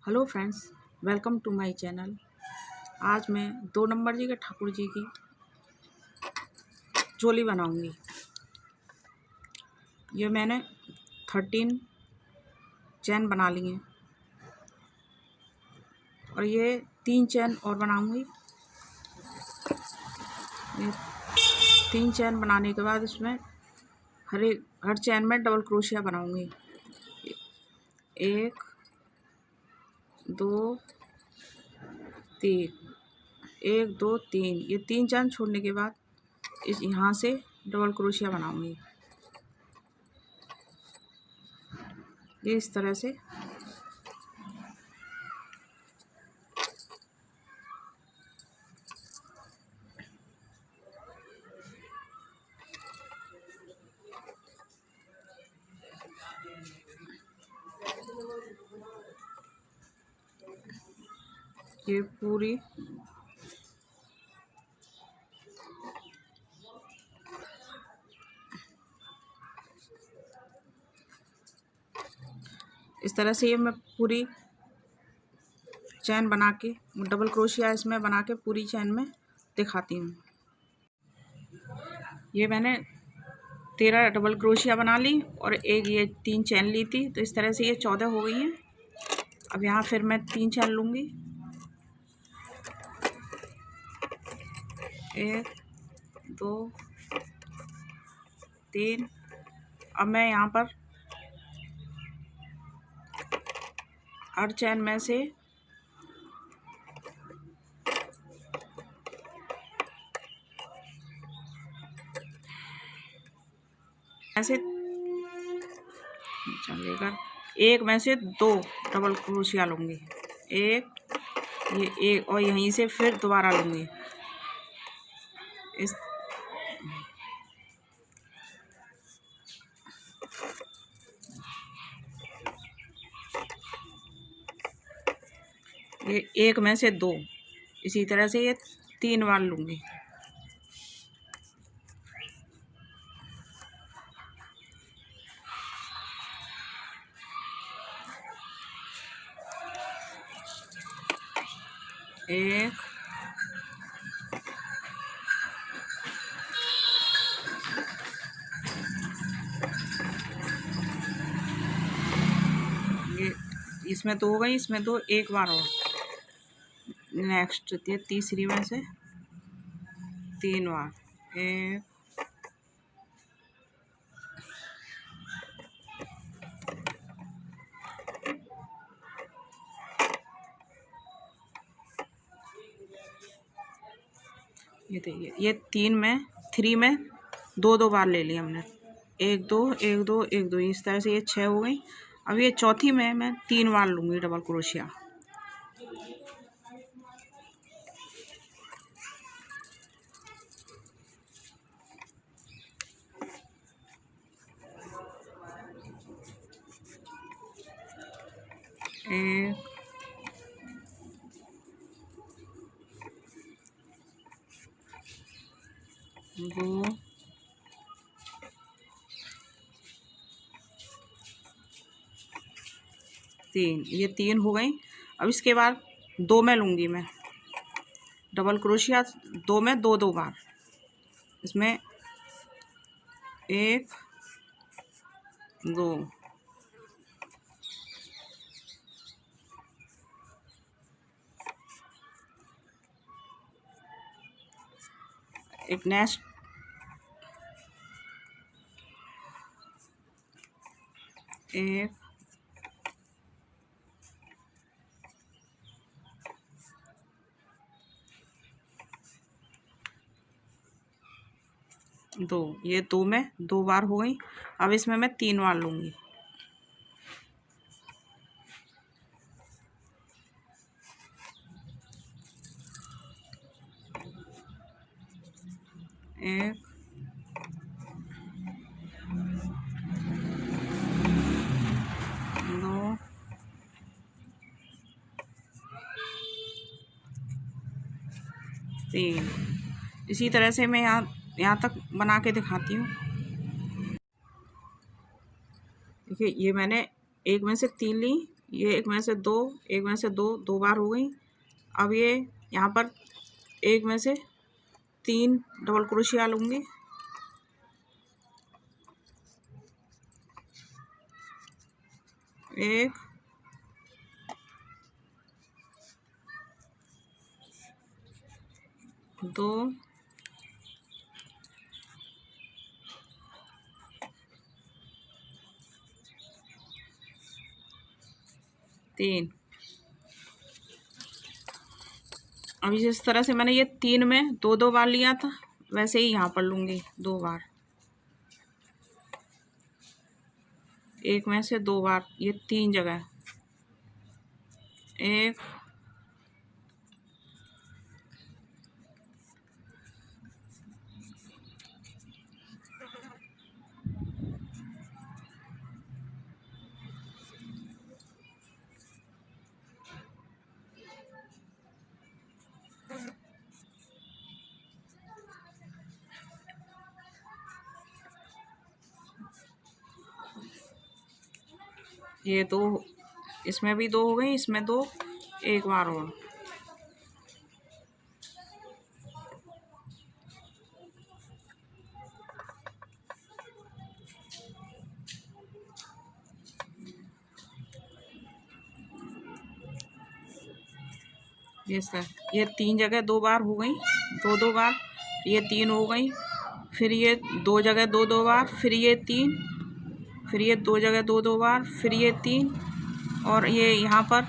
Hello friends, welcome to my channel. आज मैं 2 number जी के ठाकुर जी की चोली बनाऊंगी। ये मैंने 13 चैन बना लिए हैं और ये 3 चैन और बनाऊंगी। ये 3 चैन बनाने के बाद इसमें हर चैन में डबल क्रोशिया बनाऊंगी। 1 2 3, 1 2 3। ये 3 चैन छोड़ने के बाद यहाँ से डबल क्रोशिया बनाऊंगी। ये इस तरह से ये पूरी इस तरह से ये मैं पूरी चैन बना के डबल क्रोशिया इसमें बना के पूरी चैन में दिखाती हूँ। ये मैंने 13 डबल क्रोशिया बना ली और एक ये 3 चैन ली थी, तो इस तरह से ये 14 हो गई हैं। अब यहाँ फिर मैं 3 चैन लूँगी, 1 2 3। अब मैं यहाँ पर हर चैन में से ऐसे लेकर एक में से 2 डबल क्रोशिया लूँगी। ये एक और यहीं से फिर दोबारा लूँगी। इस ये एक में से 2, इसी तरह से ये 3 बार लूँगी। एक ये इसमें 2 हो गई, इसमें 2, एक बार और। नेक्स्ट ये तीसरी में से 3 बार। 1 ये देखिए, ये 3 में 2 बार ले लिया हमने। 1 2 1 2 1 2, इस तरह से ये 6 हो गई। अब ये चौथी में मैं 3 बार लूँगी डबल क्रोशिया। एक 2 3, ये 3 हो गई। अब इसके बाद 2 में लूँगी मैं डबल क्रोशिया, 2 में 2 बार। इसमें 1 2 एक नेक्स्ट 1 2, ये 2 में 2 बार हो गई। अब इसमें मैं 3 बार लूँगी। एक 2 3। इसी तरह से मैं यहाँ तक बना के दिखाती हूँ। देखिए, ये मैंने एक में से 3 ली, ये एक में से दो, एक में से दो, दो बार हो गई। अब ये यहाँ पर एक में से 3 डबल क्रोशिया लूँगी। एक, दो, तीन। अब जिस तरह से मैंने ये 3 में 2-2 बार लिया था, वैसे ही यहाँ पर लूँगी 2 बार। एक में से 2 बार, ये 3 जगह। एक, ये 2, इसमें भी 2 हो गई, इसमें 2, एक बार और। ये सर, ये 3 जगह 2 बार हो गई, 2-2 बार। ये 3 हो गई, फिर ये 2 जगह 2-2 बार, फिर ये 3, फिर ये 2 जगह 2-2 बार, फिर ये 3। और ये यहाँ पर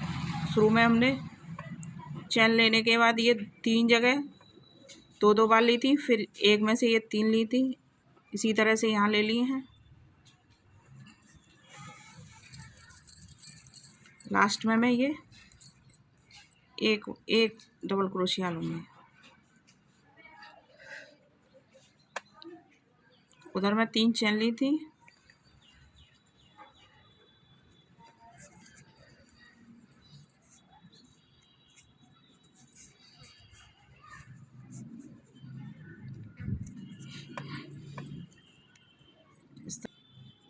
शुरू में हमने चैन लेने के बाद ये 3 जगह 2-2 बार ली थी, फिर एक में से ये 3 ली थी। इसी तरह से यहाँ ले लिए हैं। लास्ट में मैं ये एक डबल क्रोशिया लूँगी। उधर मैं 3 चैन ली थी,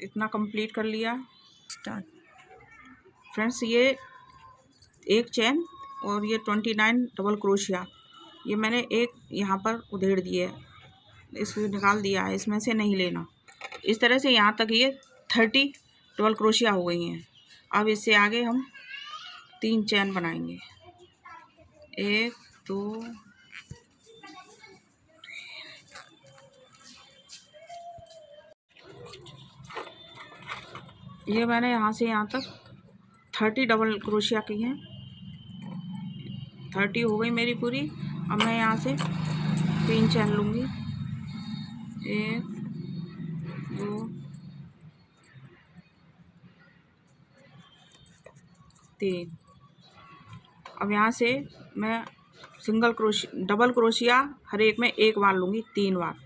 इतना कंप्लीट कर लिया। स्टार्ट। फ्रेंड्स, ये एक चैन और ये 29 डबल क्रोशिया, ये मैंने एक यहाँ पर उधेड़ दिए, इसको निकाल दिया है, इसमें से नहीं लेना। इस तरह से यहाँ तक ये 30 डबल क्रोशिया हो गई हैं। अब इससे आगे हम 3 चैन बनाएंगे। 1, 2, ये मैंने यहाँ से यहाँ तक 30 डबल क्रोशिया की हैं। 30 हो गई मेरी पूरी। अब मैं यहाँ से 3 चैन लूँगी। 1, 2, 3। अब यहाँ से मैं डबल क्रोशिया हर एक में एक बार लूँगी, 3 बार।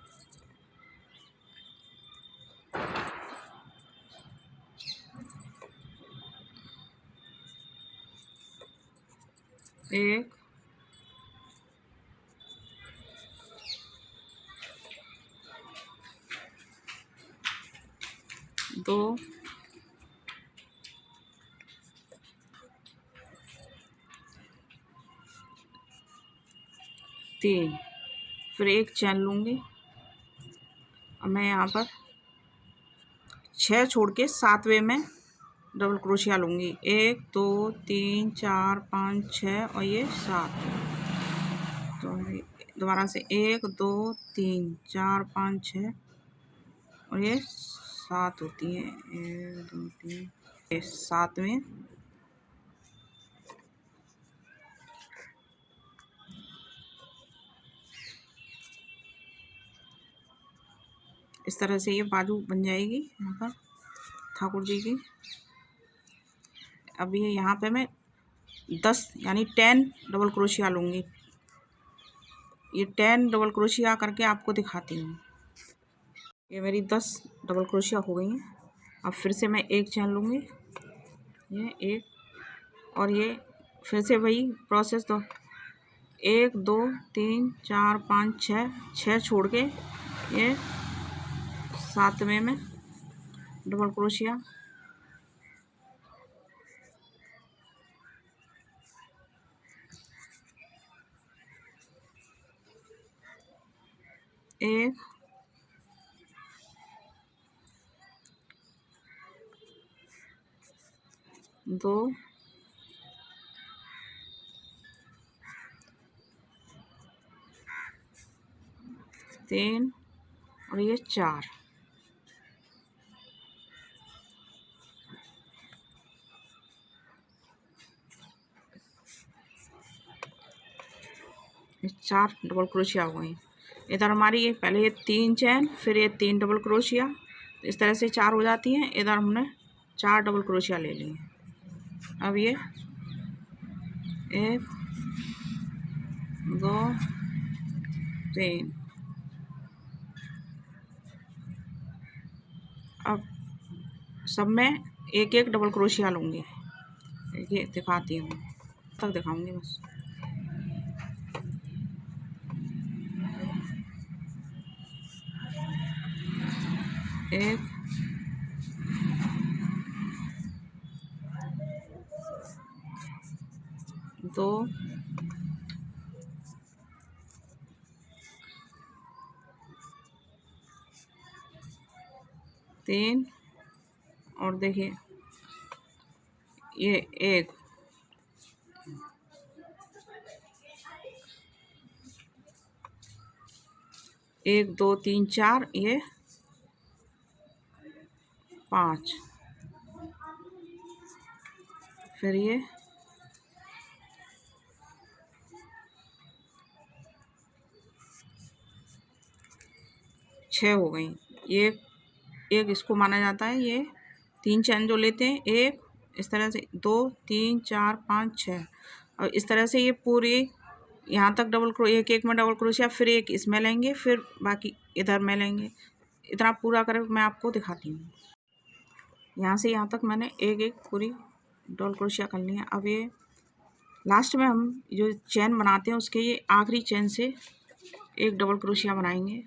एक, दो, तीन, फिर एक चैन लूँगी। अब मैं यहाँ पर 6 छोड़ के 7वें में डबल क्रोशिया लूँगी। 1, 2, 3, 4, 5, 6 और ये 7। तो दोबारा से 1, 2, 3, 4, 5, 6 और ये 7 होती है। 1, 2, 3, 7वें। इस तरह से ये बाजू बन जाएगी यहाँ पर ठाकुर जी की। अब ये यहाँ पे मैं 10 यानी 10 डबल क्रोशिया लूँगी। ये 10 डबल क्रोशिया करके आपको दिखाती हूँ। ये मेरी 10 डबल क्रोशिया हो गई हैं। अब फिर से मैं एक चैन लूँगी, ये एक, और ये फिर से वही प्रोसेस। तो 1, 2, 3, 4, 5, 6 छोड़ के ये 7वें में डबल क्रोशिया। एक, दो, तीन और ये 4। ये 4 डबल क्रोशिया हो गई। इधर हमारी ये पहले ये 3 चैन, फिर ये 3 डबल क्रोशिया, इस तरह से 4 हो जाती हैं। इधर हमने 4 डबल क्रोशिया ले लिए। अब ये 1, 2, 3। अब सब में एक एक डबल क्रोशिया लूँगी। ये दिखाती हूँ, तक दिखाऊंगी बस। एक, दो, तीन और देखिए ये 1, 1, 2, 3, 4, ये 5, फिर ये 6 हो गई। ये एक इसको माना जाता है। ये 3 चैन जो लेते हैं, एक इस तरह से 2, 3, 4, 5, 6 और इस तरह से ये पूरी यहाँ तक डबल क्रोशिया, एक एक में डबल क्रोशिया, फिर एक इसमें लेंगे, फिर बाकी इधर में लेंगे। इतना पूरा कर मैं आपको दिखाती हूँ। यहाँ से यहाँ तक मैंने एक एक पूरी डबल क्रोशिया कर ली है। अब ये लास्ट में हम जो चैन बनाते हैं उसके ये आखिरी चैन से एक डबल क्रोशिया बनाएंगे।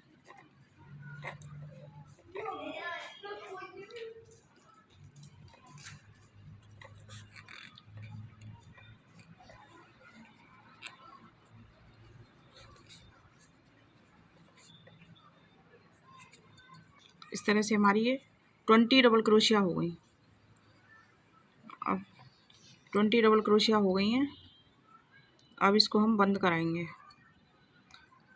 इस तरह से हमारी ये 20 डबल क्रोशिया हो गई। अब 20 डबल क्रोशिया हो गई हैं। अब इसको हम बंद कराएंगे।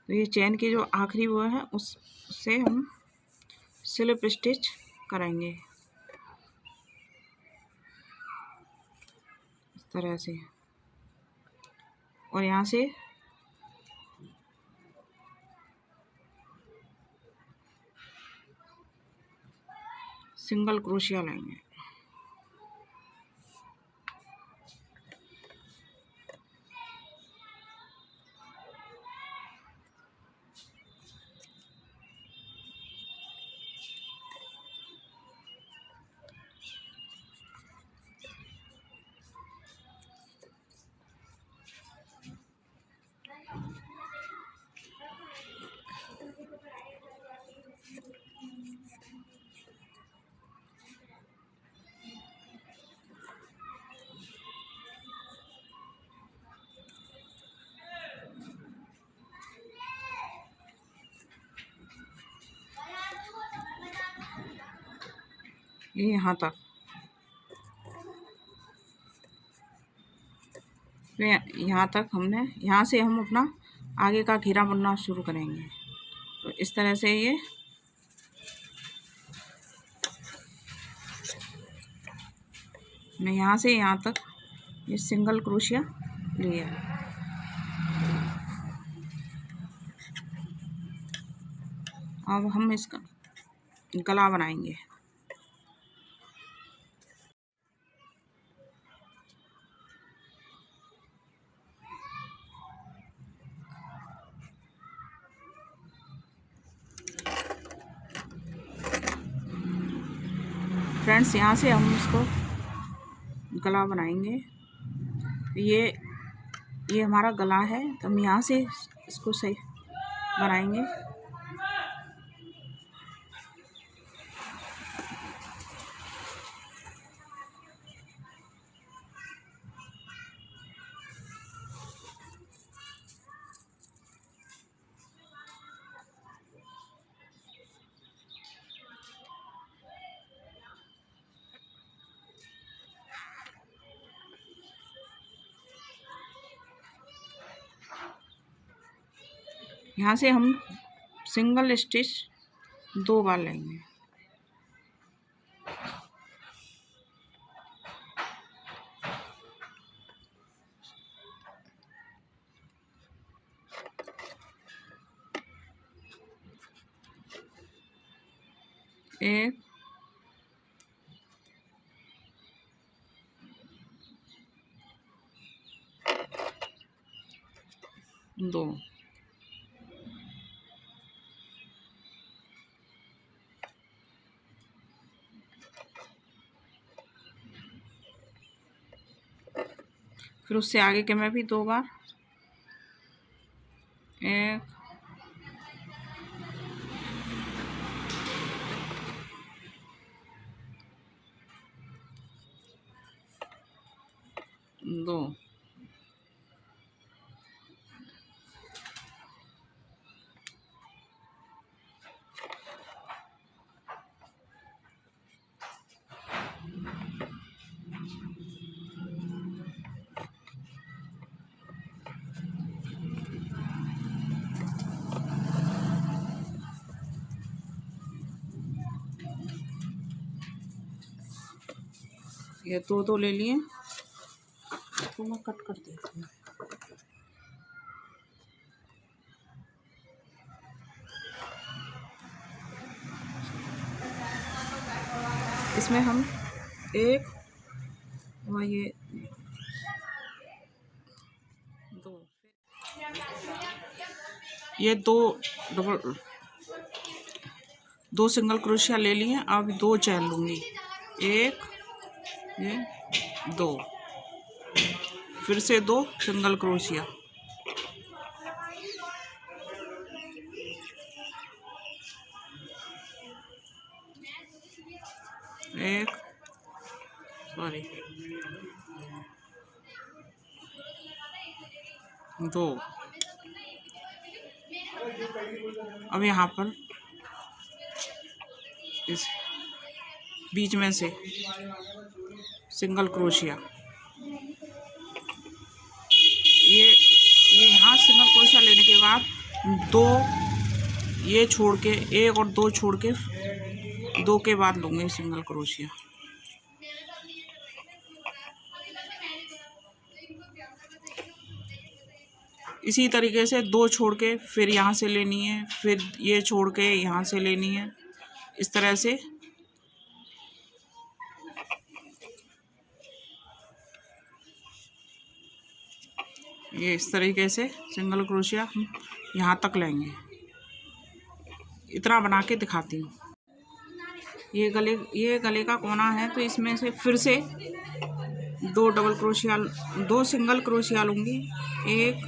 तो ये चैन की जो आखिरी वो है उससे हम स्लिप स्टिच कराएंगे इस तरह से। और यहाँ से सिंगल क्रोशिया लेंगे। ये यहाँ तक। तो यहाँ तक हमने, यहाँ से हम अपना आगे का घेरा बुनना शुरू करेंगे। तो इस तरह से ये मैं यहाँ से यहाँ तक ये सिंगल क्रोशिया लिया। अब हम इसका गला बनाएंगे। फ्रेंड्स, यहाँ से हम इसको गला बनाएंगे। ये हमारा गला है, तो हम यहाँ से इसको सही बनाएंगे। यहाँ से हम सिंगल स्टिच 2 बार लेंगे। एक, दो, फिर उससे आगे के में भी 2 बार। एक, दो, ये 2 ले लिए। तो मैं कट कर देती हूँ। इसमें हम एक और ये 2, ये 2 सिंगल क्रोशिया ले लिए। अब 2 चैन लूँगी। एक, ये 2, फिर से 2 सिंगल क्रोशिया। एक, सॉरी, 2। अब यहाँ पर इस बीच में से सिंगल क्रोशिया, ये यहाँ सिंगल क्रोशिया लेने के बाद 2 ये छोड़ के, 1 और 2 छोड़ के 2 के बाद लूँगी सिंगल क्रोशिया। इसी तरीके से 2 छोड़ के फिर यहाँ से लेनी है, फिर ये छोड़ के यहाँ से लेनी है। इस तरह से ये इस तरीके से सिंगल क्रोशिया हम यहाँ तक लेंगे। इतना बना के दिखाती हूँ। ये गले का कोना है, तो इसमें से फिर से 2 सिंगल क्रोशिया लूँगी। 1,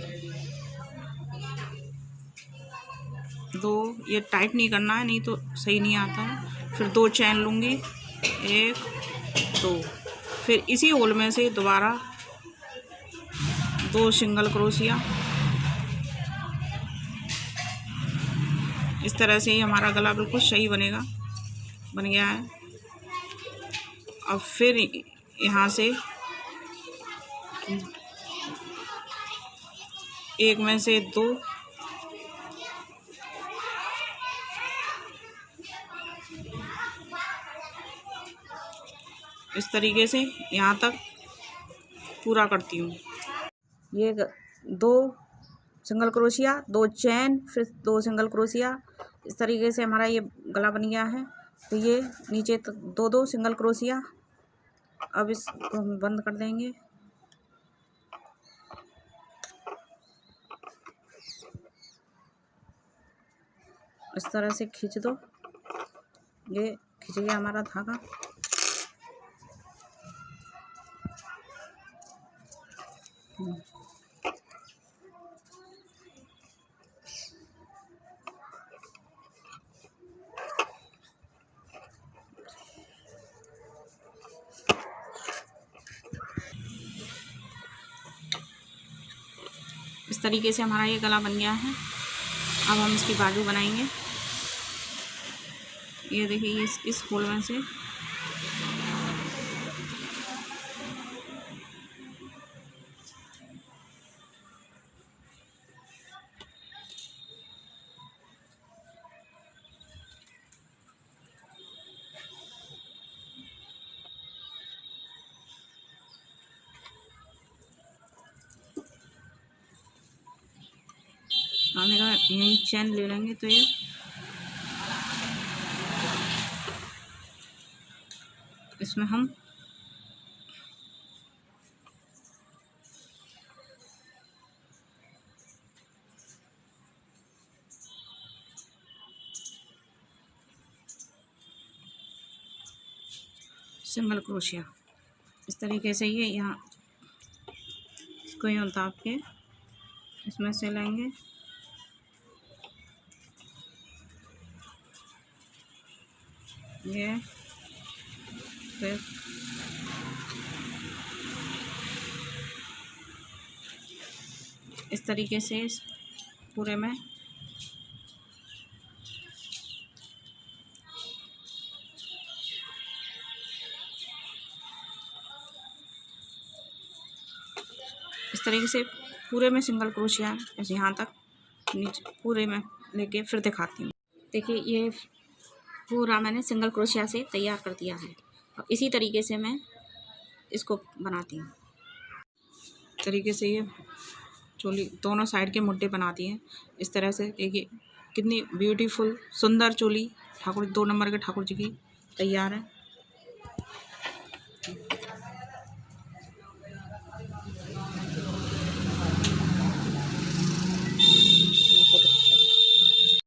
2, ये टाइट नहीं करना है, नहीं तो सही नहीं आता है। फिर 2 चैन लूँगी। 1, 2, फिर इसी होल में से दोबारा 2 सिंगल क्रोशिया। इस तरह से ही हमारा गला बिल्कुल सही बन गया है। अब फिर यहाँ से एक में से 2, इस तरीके से यहाँ तक पूरा करती हूँ। ये 2 सिंगल क्रोशिया, 2 चैन, फिर 2 सिंगल क्रोशिया। इस तरीके से हमारा ये गला बन गया है। तो ये नीचे 2 सिंगल क्रोशिया। अब इसको हम बंद कर देंगे। इस तरह से खींच दो। ये खींच गया हमारा धागा। इस तरीके से हमारा ये गला बन गया है। अब हम इसकी बाजू बनाएंगे। ये देखिए, इस होल में से यही चैन ले लेंगे तो ये इसमें हम सिंगल क्रोशिया इस तरीके से ये यहाँ इसको यूँ उतार के इसमें से लेंगे, ये फिर इस तरीके से इस पूरे में इस तरीके से पूरे में सिंगल क्रोशिया ऐसे यहाँ तक नीचे पूरे में लेके फिर दिखाती हूँ। देखिए ये पूरा मैंने सिंगल क्रोशिया से तैयार कर दिया है और इसी तरीके से मैं इसको बनाती हूँ। तरीके से ये चोली दोनों साइड के मुड्ढे बनाती हैं इस तरह से। देखिए कितनी ब्यूटीफुल सुंदर चोली ठाकुर 2 नंबर के ठाकुर जी की तैयार है।